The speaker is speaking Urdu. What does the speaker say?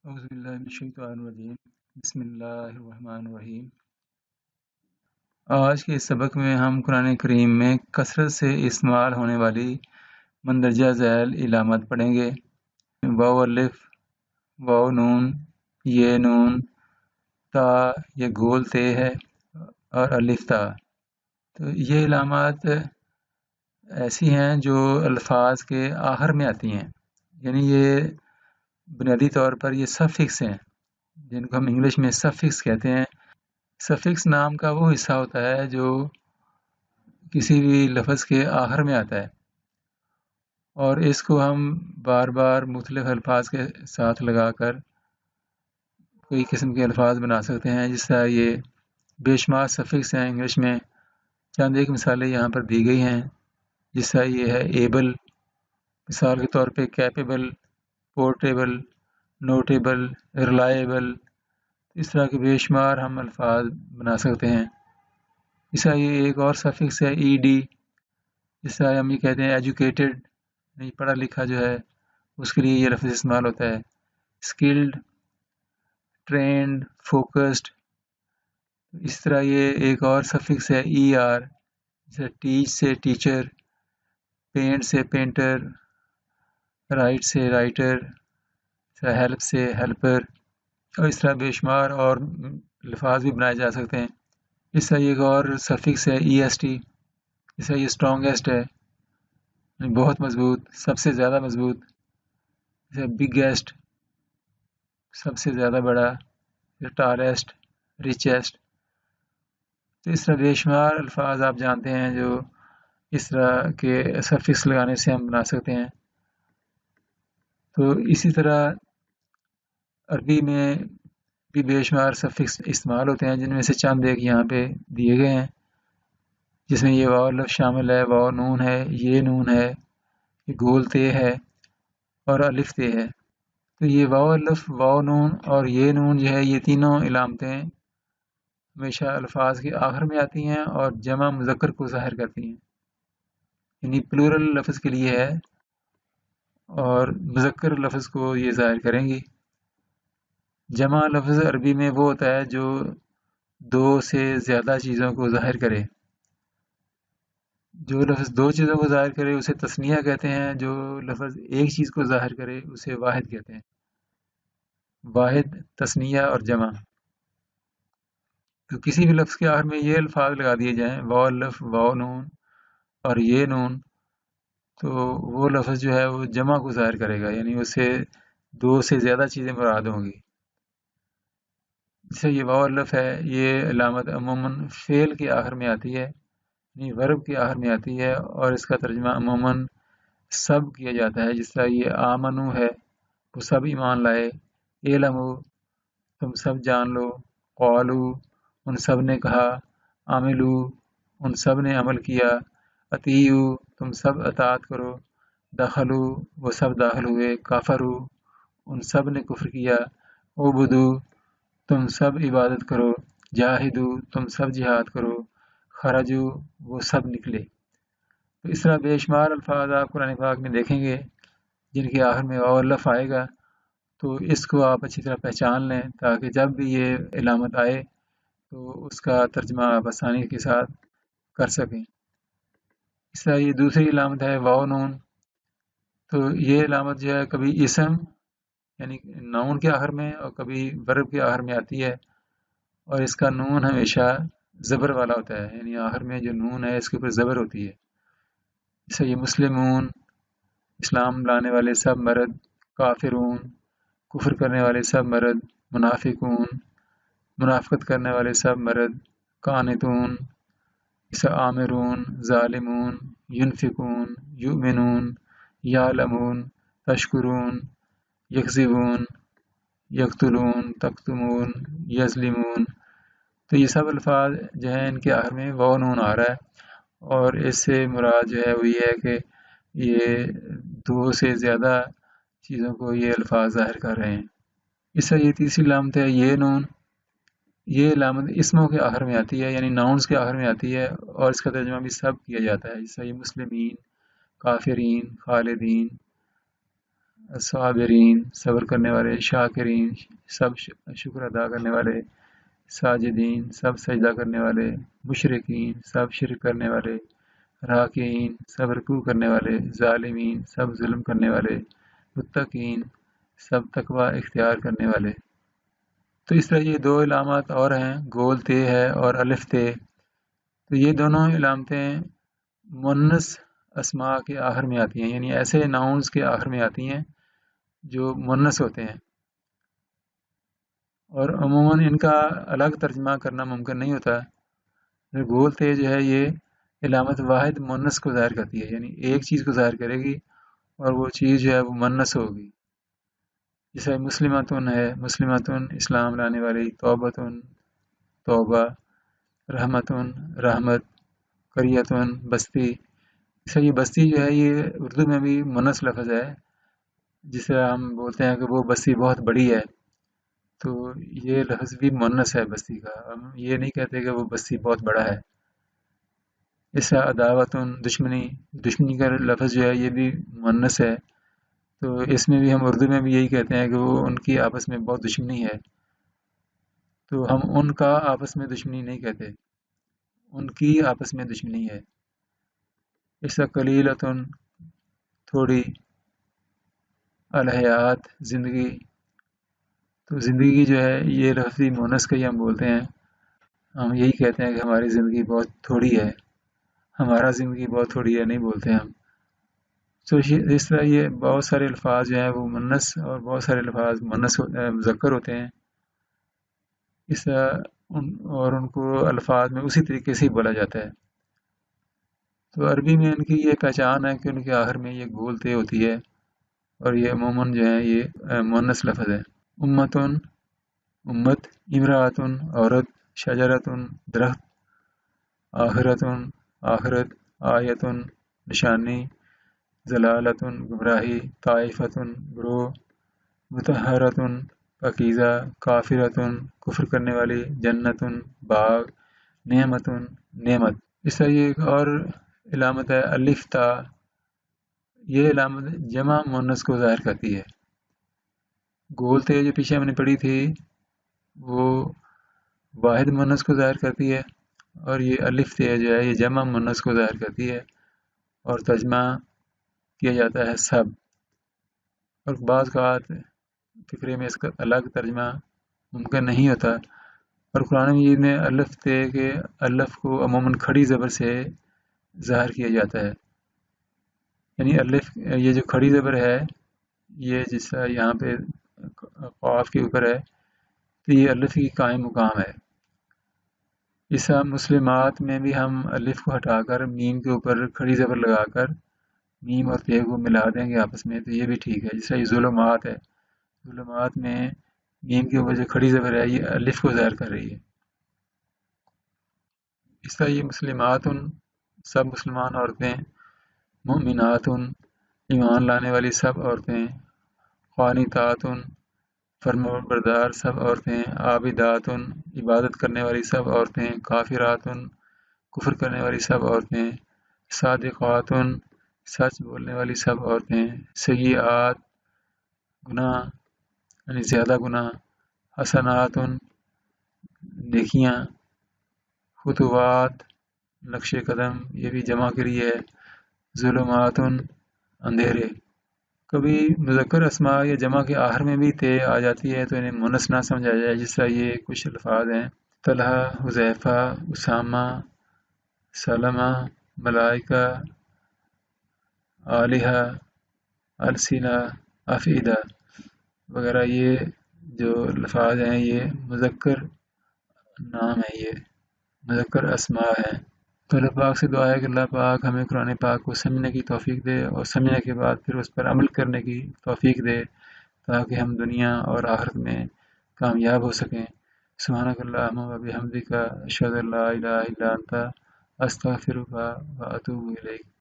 اعوذ باللہ من الشیطان الرجیم بسم اللہ الرحمن الرحیم۔ آج کے اس سبق میں ہم قرآن کریم میں کثرت سے استعمال ہونے والی مندرجہ ذیل علامات پڑھیں گے۔ واو الف، واو نون، یہ نون، تا یہ گول تے ہے، اور الف تا۔ تو یہ علامات ایسی ہیں جو الفاظ کے آخر میں آتی ہیں، یعنی یہ بنیادی طور پر یہ سفکس ہیں جن کو ہم انگلش میں سفکس کہتے ہیں۔ سفکس نام کا وہ حصہ ہوتا ہے جو کسی بھی لفظ کے آخر میں آتا ہے، اور اس کو ہم بار بار مختلف الفاظ کے ساتھ لگا کر کوئی قسم کے الفاظ بنا سکتے ہیں، جس طرح یہ بے شمار سفکس ہیں انگلش میں۔ چند ایک مثالیں یہاں پر دی گئی ہیں، جس طرح یہ ہے ایبل، مثال کے طور پہ کیپیبل، پورٹیبل، نوٹیبل، ریلائیبل، اس طرح کے بے شمار ہم الفاظ بنا سکتے ہیں۔ اس طرح یہ ایک اور سفکس ہے ای ڈی، جس طرح ہم یہ کہتے ہیں ایجوکیٹڈ، یعنی پڑھا لکھا جو ہے اس کے لیے یہ لفظ استعمال ہوتا ہے۔ Skilled, trend, focused. اس طرح یہ ایک اور سفکس ہے ای آر، جیسے ٹیچ سے ٹیچر، پینٹ سے پینٹر، رائٹ سے رائٹر، ہیلپ سے ہیلپر، اور اس طرح بے شمار اور الفاظ بھی بنائے جا سکتے ہیں۔ اس طرح ایک اور سفکس ہے ای ایس ٹی، اس طرح یہ اسٹرانگیسٹ ہے، یعنی بہت مضبوط، سب سے زیادہ مضبوط، جیسے بگیسٹ، سب سے زیادہ بڑا، ٹالسٹ، ریچیسٹ۔ تو اس طرح بے شمار الفاظ آپ جانتے ہیں جو اس طرح کے سفکس لگانے سے ہم بنا سکتے ہیں۔ تو اسی طرح عربی میں بھی بے شمار سفکس استعمال ہوتے ہیں، جن میں سے چند ایک یہاں پہ دیے گئے ہیں، جس میں یہ واو لفظ شامل ہے، واو نون ہے، یہ نون ہے، یہ گول تے ہے، اور الف تے ہے۔ تو یہ واو الف، واو نون اور یہ نون جو ہے، یہ تینوں علامتیں ہمیشہ الفاظ کے آخر میں آتی ہیں اور جمع مذکر کو ظاہر کرتی ہیں، یعنی پلورل لفظ کے لیے ہے اور مذکر لفظ کو یہ ظاہر کریں گی۔ جمع لفظ عربی میں وہ ہوتا ہے جو دو سے زیادہ چیزوں کو ظاہر کرے۔ جو لفظ دو چیزوں کو ظاہر کرے اسے تثنیہ کہتے ہیں، جو لفظ ایک چیز کو ظاہر کرے اسے واحد کہتے ہیں۔ واحد، تثنیہ اور جمع۔ تو کسی بھی لفظ کے آخر میں یہ الفاظ لگا دیے جائیں، واو الف، واو نون اور یہ نون، تو وہ لفظ جو ہے وہ جمع کو ظاہر کرے گا، یعنی اسے دو سے زیادہ چیزیں مراد ہوں گی۔ جیسے یہ واو الف ہے، یہ علامت عموماً فعل کے آخر میں آتی ہے، یعنی ورب کے آخر میں آتی ہے، اور اس کا ترجمہ عموماً سب کیا جاتا ہے۔ جس طرح یہ آمنو ہے، وہ سب ایمان لائے، اعلمو تم سب جان لو، قالو ان سب نے کہا، عاملو ان سب نے عمل کیا، اطیعو تم سب اطاعت کرو، دخلو وہ سب داخل ہوئے، کافرو ان سب نے کفر کیا، عبدو تم سب عبادت کرو، جاہدو تم سب جہاد کرو، خرجو وہ سب نکلے۔ تو اس طرح بے شمار الفاظ آپ قرآن پاک میں دیکھیں گے جن کے آخر میں واو الف آئے گا، تو اس کو آپ اچھی طرح پہچان لیں تاکہ جب بھی یہ علامت آئے تو اس کا ترجمہ آپ آسانی کے ساتھ کر سکیں۔ اس طرح یہ دوسری علامت ہے واو نون۔ تو یہ علامت جو ہے کبھی اسم یعنی نون کے آخر میں اور کبھی ورب کے آخر میں آتی ہے، اور اس کا نون ہمیشہ زبر والا ہوتا ہے، یعنی آخر میں جو نون ہے اس کے اوپر زبر ہوتی ہے۔ جیسے یہ مسلمون اسلام لانے والے سب مرد، کافرون کفر کرنے والے سب مرد، منافقون منافقت کرنے والے سب مرد، قانتون اسے آمرون، ظالمون ینفقون، یؤمنون یعلمون، تشکرون یکذبون، یقتلون تقتمون، یظلمون۔ تو یہ سب الفاظ جو ہیں ان کے آخر میں واو نون آ رہا ہے، اور اس سے مراد جو ہے وہ یہ ہے کہ یہ دو سے زیادہ چیزوں کو یہ الفاظ ظاہر کر رہے ہیں۔ اس سے یہ تیسری علامت ہے یہ نون۔ یہ علامت اسموں کے آخر میں آتی ہے، یعنی ناؤنز کے آخر میں آتی ہے، اور اس کا ترجمہ بھی سب کیا جاتا ہے، جیسے یہ مسلمین، کافرین، خالدین، صابرین صبر کرنے والے، شاکرین سب شکر ادا کرنے والے، ساجدین سب سجدہ کرنے والے، مشرکین سب شرک کرنے والے، راکعین سب رکوع کرنے والے، ظالمین سب ظلم کرنے والے، متقین سب تقوی اختیار کرنے والے۔ تو اس طرح یہ دو علامات اور ہیں، گول تے ہے اور الف تے۔ تو یہ دونوں علامتیں مؤنث اسماء کے آخر میں آتی ہیں، یعنی ایسے ناؤنز کے آخر میں آتی ہیں جو مؤنث ہوتے ہیں، اور عموماً ان کا الگ ترجمہ کرنا ممکن نہیں ہوتا۔ گول تے جو ہے یہ علامت واحد مؤنث کو ظاہر کرتی ہے، یعنی ایک چیز کو ظاہر کرے گی اور وہ چیز جو ہے وہ مؤنث ہوگی۔ جیسے مسلمتن ہے، مسلمتن اسلام لانے والی، توبتن توبہ، رحمتن رحمت، قریتن بستی۔ جیسے یہ بستی جو ہے یہ اردو میں بھی مؤنث لفظ ہے، جسے ہم بولتے ہیں کہ وہ بستی بہت بڑی ہے، تو یہ لفظ بھی مؤنث ہے بستی کا، ہم یہ نہیں کہتے کہ وہ بستی بہت بڑا ہے۔ اس سے عداوتن دشمنی، دشمنی کا لفظ جو ہے یہ بھی مؤنث ہے، تو اس میں بھی ہم اردو میں بھی یہی کہتے ہیں کہ وہ ان کی آپس میں بہت دشمنی ہے، تو ہم ان کا آپس میں دشمنی نہیں کہتے، ان کی آپس میں دشمنی ہے۔ اس سے قلیلتن تھوڑی، الحیات زندگی، تو زندگی جو ہے یہ لفظی مونس کا ہی ہم بولتے ہیں، ہم یہی کہتے ہیں کہ ہماری زندگی بہت تھوڑی ہے، ہمارا زندگی بہت تھوڑی ہے نہیں بولتے ہم۔ تو اس طرح یہ بہت سارے الفاظ جو ہیں وہ مؤنث اور بہت سارے الفاظ مذکر ہوتے ہیں، اس طرح اور ان کو الفاظ میں اسی طریقے سے ہی بولا جاتا ہے۔ تو عربی میں ان کی یہ پہچان ہے کہ ان کے آخر میں یہ گول تے ہوتی ہے، اور یہ عموماً جو ہے یہ مؤنث لفظ ہے۔ امتن امت، امراۃن عورت، شجرتن درخت، آخرتن آخرت، آیتن نشانی، ضلالتن گمراہی، طائفتن گروہ، مطہرتن پاکیزہ، کافرتن کفر کرنے والی، جنتن باغ، نعمتن نعمت۔ اس طرح یہ ایک اور علامت ہے الف تا، یہ علامت جمع مؤنث کو ظاہر کرتی ہے۔ گول تے جو پیچھے ہم نے پڑھی تھی وہ واحد مؤنث کو ظاہر کرتی ہے، اور یہ الف تے جو ہے یہ جمع مؤنث کو ظاہر کرتی ہے، اور ترجمہ کیا جاتا ہے سب، اور بعض اوقات فکرے میں اس کا الگ ترجمہ ممکن نہیں ہوتا، اور قرآن مجید میں الف تے کے الف کو عموماً کھڑی زبر سے ظاہر کیا جاتا ہے، یعنی الف یہ جو کھڑی زبر ہے یہ جس طرح یہاں پہ قاف کے اوپر ہے تو یہ الف کی قائم مقام ہے۔ اس طرح مسلمات میں بھی ہم الف کو ہٹا کر میم کے اوپر کھڑی زبر لگا کر میم اور تے کو ملا دیں گے آپس میں تو یہ بھی ٹھیک ہے۔ جس طرح یہ ظلمات ہے، ظلمات میں میم کے اوپر جو کھڑی زبر ہے یہ الف کو ظاہر کر رہی ہے۔ اس طرح یہ مسلمات سب مسلمان عورتیں، مومنات ایمان لانے والی سب عورتیں، قانتات فرمانبردار سب عورتیں، عابدات عبادت کرنے والی سب عورتیں، کافرات کفر کرنے والی سب عورتیں، صادقات سچ بولنے والی سب عورتیں، سیئات گناہ یعنی زیادہ گناہ، حسنات نیکیاں، خطوات نقش قدم یہ بھی جمع کری ہے، ظلمات اندھیرے۔ کبھی مذکر اسماء یا جمع کے آخر میں بھی تے آ جاتی ہے تو انہیں مونث نہ سمجھا جائے، جس طرح یہ کچھ الفاظ ہیں طلحہ، حذیفہ، اسامہ، سلمہ، ملائکہ، آلہہ، السنہ، افئدہ وغیرہ، یہ جو الفاظ ہیں یہ مذکر نام ہے، یہ مذکر اسماء ہیں۔ تو اللہ پاک سے دعا ہے کہ اللہ پاک ہمیں قرآن پاک کو سمجھنے کی توفیق دے، اور سمجھنے کے بعد پھر اس پر عمل کرنے کی توفیق دے، تاکہ ہم دنیا اور آخرت میں کامیاب ہو سکیں۔ سبحانک اللہم و بحمدک، اشہد ان لا الہ الا انت، استغفرک و اتوب الیک۔